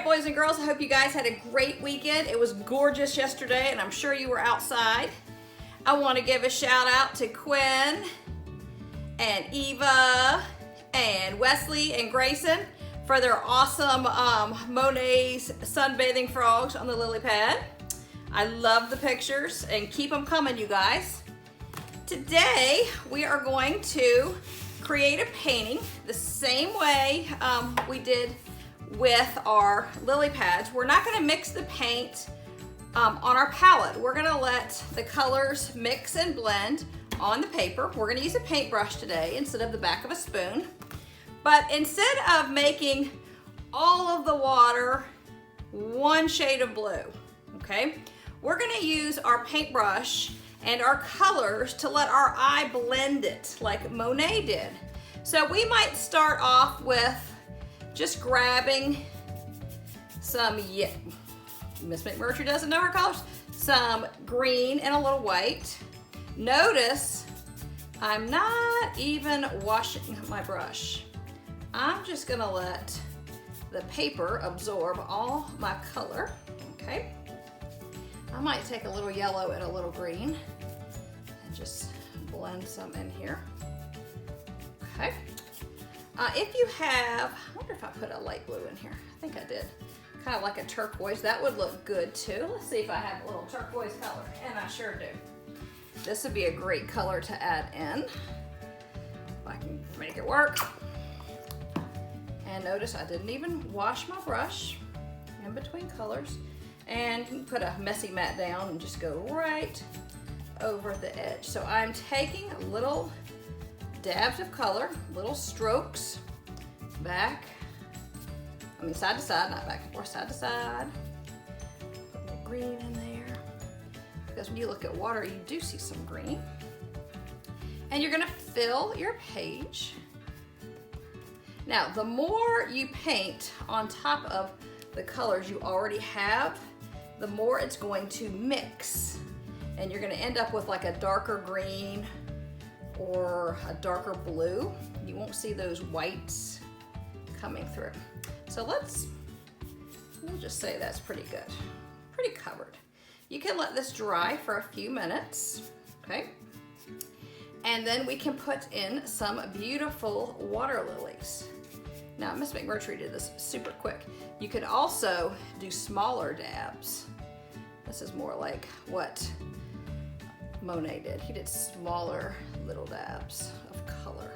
right, boys and girls, I hope you guys had a great weekend. It was gorgeous yesterday, and I'm sure you were outside. I want to give a shout out to Quinn and Eva and Wesley and Grayson for their awesome Monet's sunbathing frogs on the lily pad. I love the pictures, and keep them coming, you guys. Today, we are going to create a painting the same way we did with our lily pads. We're not going to mix the paint on our palette. We're going to let the colors mix and blend on the paper. We're going to use a paintbrush today instead of the back of a spoon. But instead of making all of the water one shade of blue, okay, we're going to use our paintbrush and our colors to let our eye blend it like Monet did. So we might start off with just grabbing some, Miss McMurtry doesn't know her colors, some green and a little white. Notice I'm not even washing my brush. I'm just gonna let the paper absorb all my color, okay? I might take a little yellow and a little green and just blend some in here, okay? If you have, I wonder if I put a light blue in here. I think I did. Kind of like a turquoise. That would look good too. Let's see if I have a little turquoise color, and I sure do. This would be a great color to add in. If I can make it work. And notice I didn't even wash my brush in between colors. And you can put a messy mat down and just go right over the edge. So I'm taking little dabs of color, little strokes, side to side, not back and forth, side to side. Put a little green in there, because when you look at water, you do see some green. And you're gonna fill your page. Now, the more you paint on top of the colors you already have, the more it's going to mix. And you're gonna end up with like a darker green or a darker blue. You won't see those whites coming through. So we'll just say that's pretty good, pretty covered. You can let this dry for a few minutes, okay? And then we can put in some beautiful water lilies. Now, Miss McMurtry did this super quick. You could also do smaller dabs. This is more like what Monet did. He did smaller little dabs of color.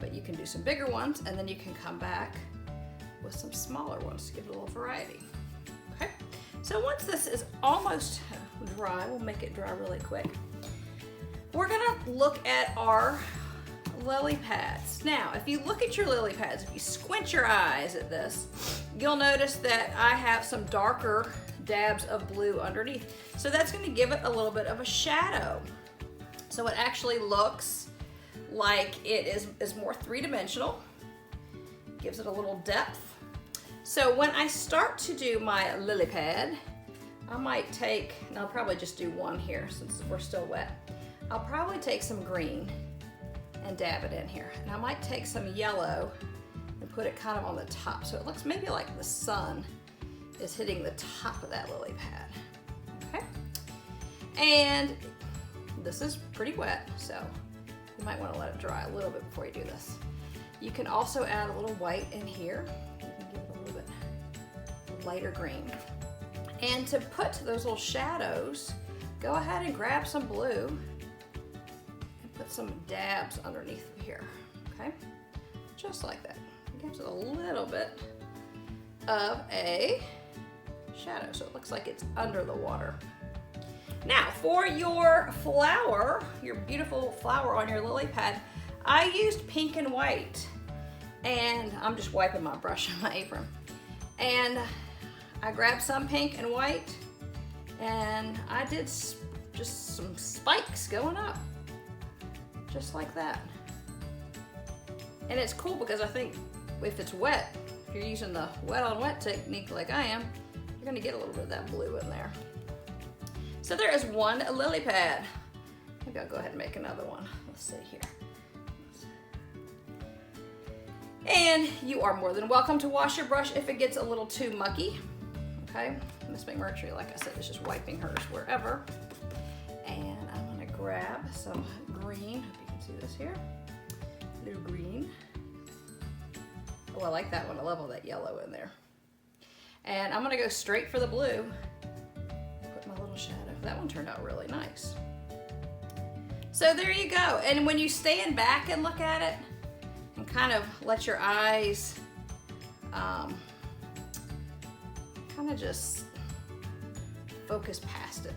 But you can do some bigger ones, and then you can come back with some smaller ones to give it a little variety. Okay, so once this is almost dry, we'll make it dry really quick. We're gonna look at our lily pads. Now, if you look at your lily pads, if you squint your eyes at this, you'll notice that I have some darker dabs of blue underneath. So that's gonna give it a little bit of a shadow. So it actually looks like it is more three-dimensional. Gives it a little depth. So when I start to do my lily pad, I might take, and I'll probably just do one here since we're still wet. I'll probably take some green and dab it in here. And I might take some yellow and put it kind of on the top. So it looks maybe like the sun is hitting the top of that lily pad, okay? And this is pretty wet, so you might want to let it dry a little bit before you do this. You can also add a little white in here. You can give it a little bit lighter green. And to put those little shadows, go ahead and grab some blue and put some dabs underneath of here, okay? Just like that. It gives it a little bit of a shadow, so it looks like it's under the water. Now, for your flower, your beautiful flower on your lily pad, I used pink and white, and I'm just wiping my brush on my apron. And I grabbed some pink and white, and I did just some spikes going up, just like that. And it's cool because I think if it's wet, if you're using the wet on wet technique like I am, you're gonna get a little bit of that blue in there. So there is one lily pad. Maybe I'll go ahead and make another one. Let's see here. And you are more than welcome to wash your brush if it gets a little too mucky. Okay, Miss McMurtry, like I said, is just wiping hers wherever. And I'm gonna grab some green. Hope you can see this here. Blue green. Oh, I like that one. I love all that yellow in there. And I'm gonna go straight for the blue. Put my little shadow. That one turned out really nice. So there you go. And when you stand back and look at it and kind of let your eyes kind of just focus past it,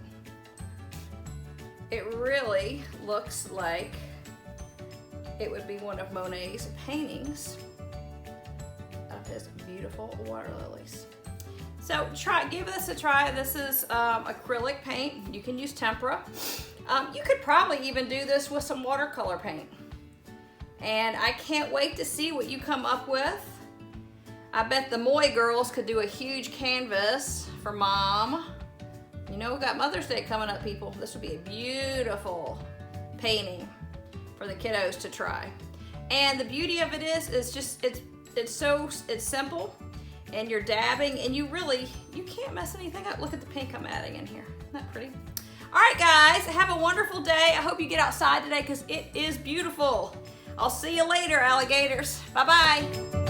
it really looks like it would be one of Monet's paintings of his beautiful water lilies. So give this a try. This is acrylic paint. You can use tempera. You could probably even do this with some watercolor paint. And I can't wait to see what you come up with. I bet the Moy girls could do a huge canvas for Mom. You know, we've got Mother's Day coming up, people. This would be a beautiful painting for the kiddos to try. And the beauty of it is just, it's simple, and you're dabbing, and you can't mess anything up. Look at the pink I'm adding in here. Isn't that pretty? All right, guys, have a wonderful day. I hope you get outside today because it is beautiful. I'll see you later, alligators. Bye-bye.